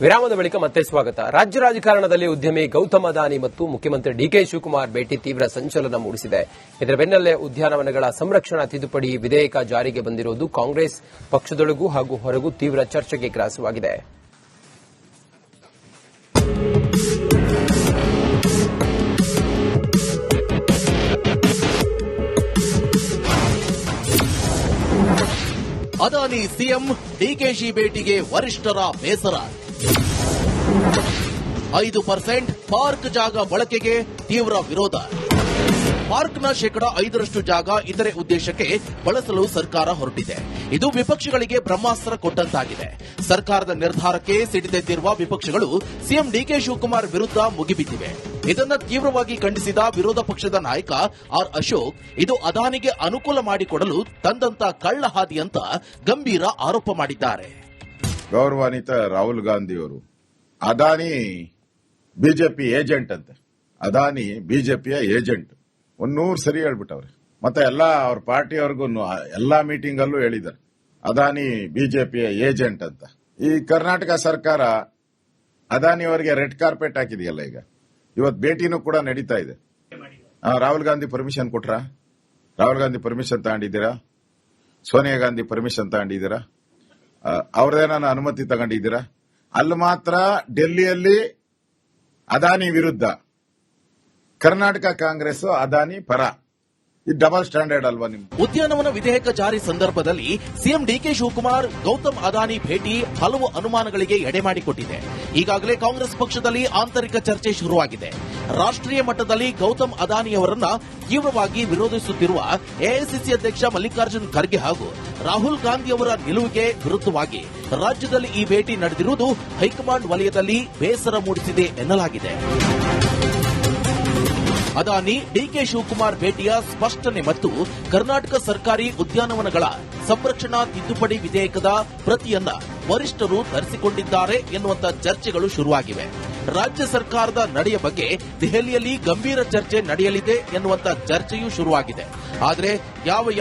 ವಿರಾಮದ ಬಳಿಕ ಮತ್ತೆ ಸ್ವಾಗತ. ರಾಜ್ಯ ರಾಜಕಾರಣದಲ್ಲಿ ಉದ್ಯಮಿ ಗೌತಮ್ ಅದಾನಿ ಮತ್ತು ಮುಖ್ಯಮಂತ್ರಿ ಡಿಕೆ ಶಿವಕುಮಾರ್ ಭೇಟಿ ತೀವ್ರ ಸಂಚಲನ ಮೂಡಿಸಿದೆ. ಇದರ ಬೆನ್ನಲ್ಲೇ ಉದ್ಯಾನವನಗಳ ಸಂರಕ್ಷಣಾ ತಿದ್ದುಪಡಿ ವಿಧೇಯಕ ಜಾರಿಗೆ ಬಂದಿರುವುದು ಕಾಂಗ್ರೆಸ್ ಪಕ್ಷದೊಳಗೂ ಹಾಗೂ ಹೊರಗೂ ತೀವ್ರ ಚರ್ಚೆಗೆ ಗ್ರಾಸವಾಗಿದೆ. ಅದಾನಿ ಸಿಎಂ, ಡಿಕೆಶಿ ಭೇಟಿಗೆ ವರಿಷ್ಠರ ಬೇಸರ. 5% ಪಾರ್ಕ್ ಜಾಗ ಬಳಕೆಗೆ ತೀವ್ರ ವಿರೋಧ. ಪಾರ್ಕ್ನ 5% ಜಾಗ ಇತರೆ ಉದ್ದೇಶಕ್ಕೆ ಬಳಸಲು ಸರ್ಕಾರ ಹೊರಟಿದೆ. ಇದು ವಿಪಕ್ಷಗಳಿಗೆ ಬ್ರಹ್ಮಾಸ್ತ್ರ ಕೊಟ್ಟಂತಾಗಿದೆ. ಸರ್ಕಾರದ ನಿರ್ಧಾರಕ್ಕೆ ಸಿಡಿದೆದ್ದಿರುವ ವಿಪಕ್ಷಗಳು ಸಿಎಂ ಡಿಕೆ ಶಿವಕುಮಾರ್ ವಿರುದ್ಧ ಮುಗಿಬಿದ್ದಿವೆ. ಇದನ್ನು ತೀವ್ರವಾಗಿ ಖಂಡಿಸಿದ ವಿರೋಧ ಪಕ್ಷದ ನಾಯಕ ಆರ್ ಅಶೋಕ್, ಇದು ಅದಾನಿಗೆ ಅನುಕೂಲ ಮಾಡಿಕೊಡಲು ತಂದಂತ ಕಳ್ಳ ಹಾದಿ ಅಂತ ಗಂಭೀರ ಆರೋಪ ಮಾಡಿದ್ದಾರೆ. ಗೌರವಾನ್ವಿತ ರಾಹುಲ್ ಗಾಂಧಿಯವರು ಅದಾನಿ ಬಿಜೆಪಿ ಏಜೆಂಟ್ ಅಂತೆ. ಅದಾನಿ ಬಿಜೆಪಿಯ ಏಜೆಂಟ್ 100 ಸರಿ ಹೇಳ್ಬಿಟ್ಟವ್ರೆ. ಮತ್ತೆ ಅವ್ರ ಪಾರ್ಟಿಯವ್ರಿಗೂ ಎಲ್ಲಾ ಮೀಟಿಂಗ್ ಅಲ್ಲೂ ಹೇಳಿದ್ದಾರೆ ಅದಾನಿ ಬಿಜೆಪಿಯ ಏಜೆಂಟ್ ಅಂತ. ಈ ಕರ್ನಾಟಕ ಸರ್ಕಾರ ಅದಾನಿಯವರಿಗೆ ರೆಡ್ ಕಾರ್ಪೆಟ್ ಹಾಕಿದೆಯಲ್ಲ, ಈಗ ಇವತ್ತು ಭೇಟಿನೂ ಕೂಡ ನಡೀತಾ ಇದೆ. ರಾಹುಲ್ ಗಾಂಧಿ ಪರ್ಮಿಷನ್ ಕೊಟ್ರಾ? ರಾಹುಲ್ ಗಾಂಧಿ ಪರ್ಮಿಷನ್ ತಗೊಂಡಿದ್ದೀರಾ? ಸೋನಿಯಾ ಗಾಂಧಿ ಪರ್ಮಿಷನ್ ತಗೊಂಡಿದ್ದೀರಾ? ಅವ್ರದೇನ ಅನುಮತಿ ತಗೊಂಡಿದ್ದೀರಾ? ಅಲ್ಲಿ ಮಾತ್ರ ಡೆಲ್ಲಿಯಲ್ಲಿ ಅದಾನಿ ವಿರುದ್ಧ, ಕರ್ನಾಟಕ ಕಾಂಗ್ರೆಸ್ ಅದಾನಿ ಪರ. ಇದು ಡಬಲ್ ಸ್ಟ್ಯಾಂಡರ್ಡ್ ಅಲ್ವಾ ನಿಮ್ಗೆ? ಉದ್ಯಾನವನ ವಿಧೇಯಕ ಜಾರಿ ಸಂದರ್ಭದಲ್ಲಿ ಸಿಎಂ ಡಿಕೆ ಶಿವಕುಮಾರ್ ಗೌತಮ್ ಅದಾನಿ ಭೇಟಿ ಹಲವು ಅನುಮಾನಗಳಿಗೆ ಎಡೆಮಾಡಿಕೊಟ್ಟಿದೆ. ಈಗಾಗಲೇ ಕಾಂಗ್ರೆಸ್ ಪಕ್ಷದಲ್ಲಿ ಆಂತರಿಕ ಚರ್ಚೆ ಶುರುವಾಗಿದೆ. ರಾಷ್ಟ್ರೀಯ ಮಟ್ಟದಲ್ಲಿ ಗೌತಮ್ ಅದಾನಿಯವರನ್ನ ತೀವ್ರವಾಗಿ ವಿರೋಧಿಸುತ್ತಿರುವ ಎಐಸಿಸಿ ಅಧ್ಯಕ್ಷ ಮಲ್ಲಿಕಾರ್ಜುನ್ ಖರ್ಗೆ ಹಾಗೂ ರಾಹುಲ್ ಗಾಂಧಿಯವರ ನಿಲುವಿಗೆ ವಿರುದ್ಧವಾಗಿ ರಾಜ್ಯದಲ್ಲಿ ಈ ಭೇಟಿ ನಡೆದಿರುವುದು ಹೈಕಮಾಂಡ್ ವಲಯದಲ್ಲಿ ಬೇಸರ ಮೂಡಿಸಿದೆ ಎನ್ನಲಾಗಿದೆ. ಅದಾನಿ ಡಿಕೆ ಶಿವಕುಮಾರ್ ಭೇಟಿಯ ಸ್ಪಷ್ಟನೆ ಮತ್ತು ಕರ್ನಾಟಕ ಸರ್ಕಾರಿ ಉದ್ಯಾನವನಗಳ ಸಂರಕ್ಷಣಾ ತಿದ್ದುಪಡಿ ವಿಧೇಯಕದ ಪ್ರತಿಯನ್ನ ವರಿಷ್ಠರು ತರಿಸಿಕೊಂಡಿದ್ದಾರೆ ಎನ್ನುವಂತ ಚರ್ಚೆಗಳು ಶುರುವಾಗಿವೆ. ರಾಜ್ಯ ಸರ್ಕಾರದ ನಡೆಯ ಬಗ್ಗೆ ದೆಹಲಿಯಲ್ಲಿ ಗಂಭೀರ ಚರ್ಚೆ ನಡೆಯಲಿದೆ ಎನ್ನುವಂತ ಚರ್ಚೆಯೂ ಶುರುವಾಗಿದೆ. ಆದರೆ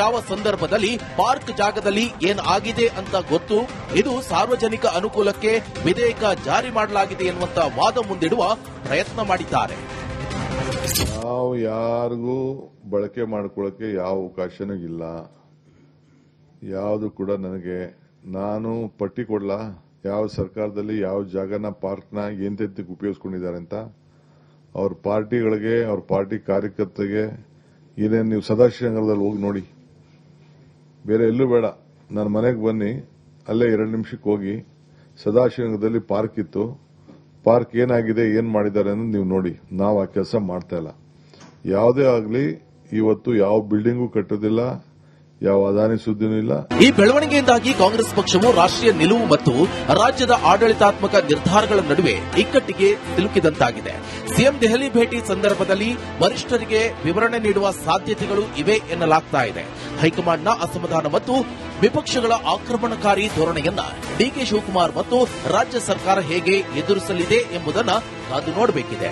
ಯಾವ ಸಂದರ್ಭದಲ್ಲಿ ಪಾರ್ಕ್ ಜಾಗದಲ್ಲಿ ಏನಾಗಿದೆ ಅಂತ ಗೊತ್ತು, ಇದು ಸಾರ್ವಜನಿಕ ಅನುಕೂಲಕ್ಕೆ ವಿಧೇಯಕ ಜಾರಿ ಮಾಡಲಾಗಿದೆ ಎನ್ನುವಂತ ವಾದ ಮುಂದಿಡುವ ಪ್ರಯತ್ನ ಮಾಡಿದ್ದಾರೆ. ನಾವು ಯಾರಿಗೂ ಬಳಕೆ ಮಾಡ್ಕೊಳ್ಳೋಕೆ ಯಾವ ಅವಕಾಶನೂ ಇಲ್ಲ. ಯಾವುದು ಕೂಡ ನಾನು ಪಟ್ಟಿ ಕೊಡ್ಲಾ ಯಾವ ಸರ್ಕಾರದಲ್ಲಿ ಯಾವ ಜಾಗನ ಪಾರ್ಕ್ನ ಎಂತೆಂತಕ್ಕೆ ಉಪಯೋಗಿಸ್ಕೊಂಡಿದ್ದಾರೆ ಅಂತ. ಅವ್ರ ಪಾರ್ಟಿಗಳಿಗೆ, ಅವ್ರ ಪಾರ್ಟಿ ಕಾರ್ಯಕರ್ತರಿಗೆ ಏನೇನು ನೀವು ಸದಾಶಿವನಗರದಲ್ಲಿ ಹೋಗಿ ನೋಡಿ, ಬೇರೆ ಎಲ್ಲೂ ಬೇಡ. ನನ್ನ ಮನೆಗೆ ಬನ್ನಿ, ಅಲ್ಲೇ 2 ನಿಮಿಷಕ್ಕೆ ಹೋಗಿ ಸದಾಶಿವನಗರದಲ್ಲಿ ಪಾರ್ಕ್ ಇತ್ತು. ಪಾರ್ಕ್ ಏನಾಗಿದೆ, ಏನ್ ಮಾಡಿದ್ದಾರೆ ಅನ್ನೋದು ನೀವು ನೋಡಿ. ನಾವು ಆ ಕೆಲಸ ಮಾಡ್ತಾ ಇಲ್ಲ. ಯಾವುದೇ ಆಗಲಿ ಇವತ್ತು ಯಾವ ಬಿಲ್ಡಿಂಗು ಕಟ್ಟೋದಿಲ್ಲ, ಯಾವ ಅದಾನಿ ಸುದ್ದಿನೂ ಇಲ್ಲ. ಈ ಬೆಳವಣಿಗೆಯಿಂದಾಗಿ ಕಾಂಗ್ರೆಸ್ ಪಕ್ಷವು ರಾಷ್ಟ್ರೀಯ ನಿಲುವು ಮತ್ತು ರಾಜ್ಯದ ಆಡಳಿತಾತ್ಮಕ ನಿರ್ಧಾರಗಳ ನಡುವೆ ಇಕ್ಕಟ್ಟಿಗೆ ಸಿಲುಕಿದಂತಾಗಿದೆ. ಸಿಎಂ ದೆಹಲಿ ಭೇಟಿ ಸಂದರ್ಭದಲ್ಲಿ ವರಿಷ್ಠರಿಗೆ ವಿವರಣೆ ನೀಡುವ ಸಾಧ್ಯತೆಗಳು ಇವೆ ಎನ್ನಲಾಗ್ತಾ ಇದೆ. ಹೈಕಮಾಂಡ್ನ ಅಸಮಾಧಾನ ಮತ್ತು ವಿಪಕ್ಷಗಳ ಆಕ್ರಮಣಕಾರಿ ಧೋರಣೆಯನ್ನ ಡಿಕೆ ಶಿವಕುಮಾರ್ ಮತ್ತು ರಾಜ್ಯ ಸರ್ಕಾರ ಹೇಗೆ ಎದುರಿಸಲಿದೆ ಎಂಬುದನ್ನು ಕಾದು ನೋಡಬೇಕಿದೆ.